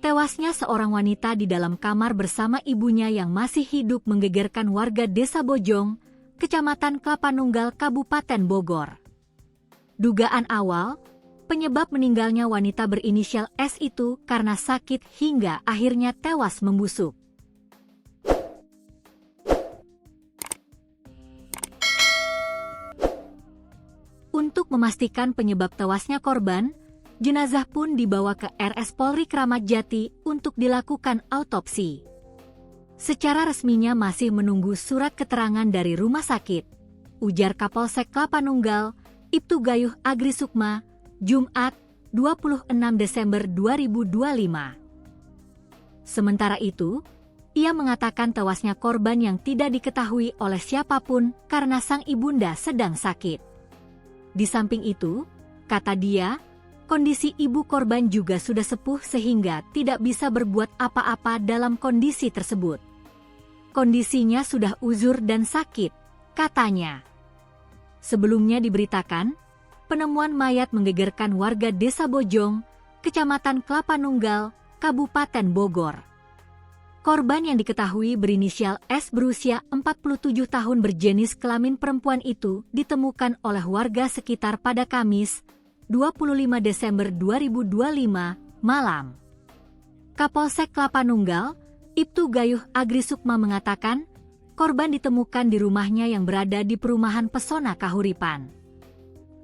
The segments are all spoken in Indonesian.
Tewasnya seorang wanita di dalam kamar bersama ibunya yang masih hidup menggegerkan warga Desa Bojong, Kecamatan Klapanunggal, Kabupaten Bogor. Dugaan awal, penyebab meninggalnya wanita berinisial S itu karena sakit hingga akhirnya tewas membusuk. Untuk memastikan penyebab tewasnya korban, jenazah pun dibawa ke RS Polri Kramat Jati untuk dilakukan autopsi. Secara resminya masih menunggu surat keterangan dari rumah sakit, ujar Kapolsek Klapanunggal, Ibtu Gayuh Agri Sukma, Jumat, 26 Desember 2025. Sementara itu, ia mengatakan tewasnya korban yang tidak diketahui oleh siapapun karena sang ibunda sedang sakit. Di samping itu, kata dia, kondisi ibu korban juga sudah sepuh sehingga tidak bisa berbuat apa-apa dalam kondisi tersebut. Kondisinya sudah uzur dan sakit, katanya. Sebelumnya diberitakan, penemuan mayat menggegerkan warga Desa Bojong, Kecamatan Klapanunggal, Kabupaten Bogor. Korban yang diketahui berinisial S berusia 47 tahun berjenis kelamin perempuan itu ditemukan oleh warga sekitar pada Kamis, 25 Desember 2025, malam. Kapolsek Klapanunggal, Ibtu Gayuh Agri Sukma mengatakan, korban ditemukan di rumahnya yang berada di perumahan Pesona Kahuripan.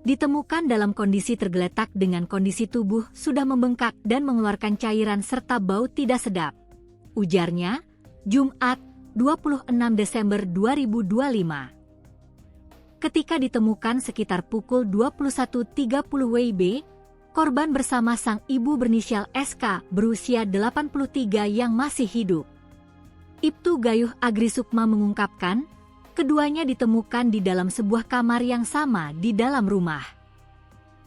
Ditemukan dalam kondisi tergeletak dengan kondisi tubuh sudah membengkak dan mengeluarkan cairan serta bau tidak sedap. Ujarnya, Jumat, 26 Desember 2025. Ketika ditemukan sekitar pukul 21.30 WIB, korban bersama sang ibu berinisial SK berusia 83 yang masih hidup. Ibtu Gayuh Agri Sukma mengungkapkan, keduanya ditemukan di dalam sebuah kamar yang sama di dalam rumah.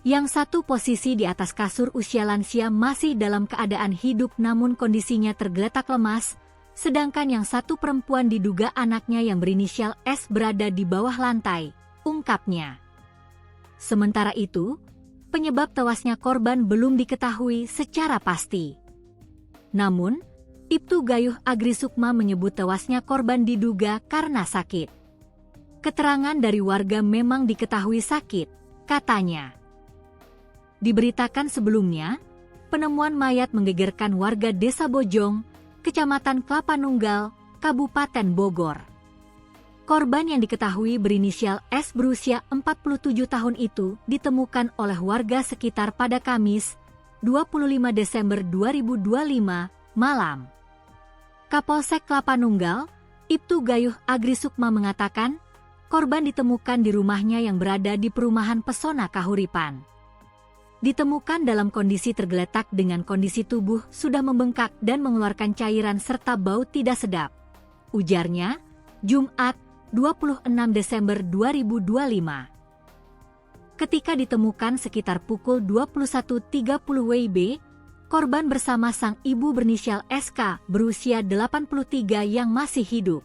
Yang satu posisi di atas kasur usia lansia masih dalam keadaan hidup namun kondisinya tergeletak lemas, sedangkan yang satu perempuan diduga anaknya yang berinisial S berada di bawah lantai, ungkapnya. Sementara itu, penyebab tewasnya korban belum diketahui secara pasti. Namun, Ibtu Gayuh Agri Sukma menyebut tewasnya korban diduga karena sakit. Keterangan dari warga memang diketahui sakit, katanya. Diberitakan sebelumnya, penemuan mayat menggegerkan warga Desa Bojong, Kecamatan Klapanunggal, Kabupaten Bogor. Korban yang diketahui berinisial S berusia 47 tahun itu ditemukan oleh warga sekitar pada Kamis, 25 Desember 2025, malam. Kapolsek Klapanunggal, Ibtu Gayuh Agri Sukma mengatakan, korban ditemukan di rumahnya yang berada di perumahan Pesona Kahuripan. Ditemukan dalam kondisi tergeletak dengan kondisi tubuh sudah membengkak dan mengeluarkan cairan serta bau tidak sedap. Ujarnya, Jumat, 26 Desember 2025. Ketika ditemukan sekitar pukul 21.30 WIB, korban bersama sang ibu berinisial SK berusia 83 yang masih hidup.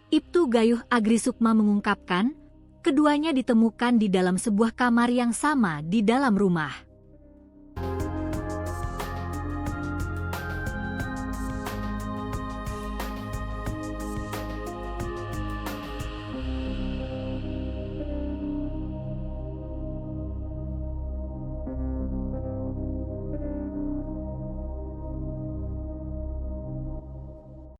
Ibtu Gayuh Agri Sukma mengungkapkan, keduanya ditemukan di dalam sebuah kamar yang sama di dalam rumah.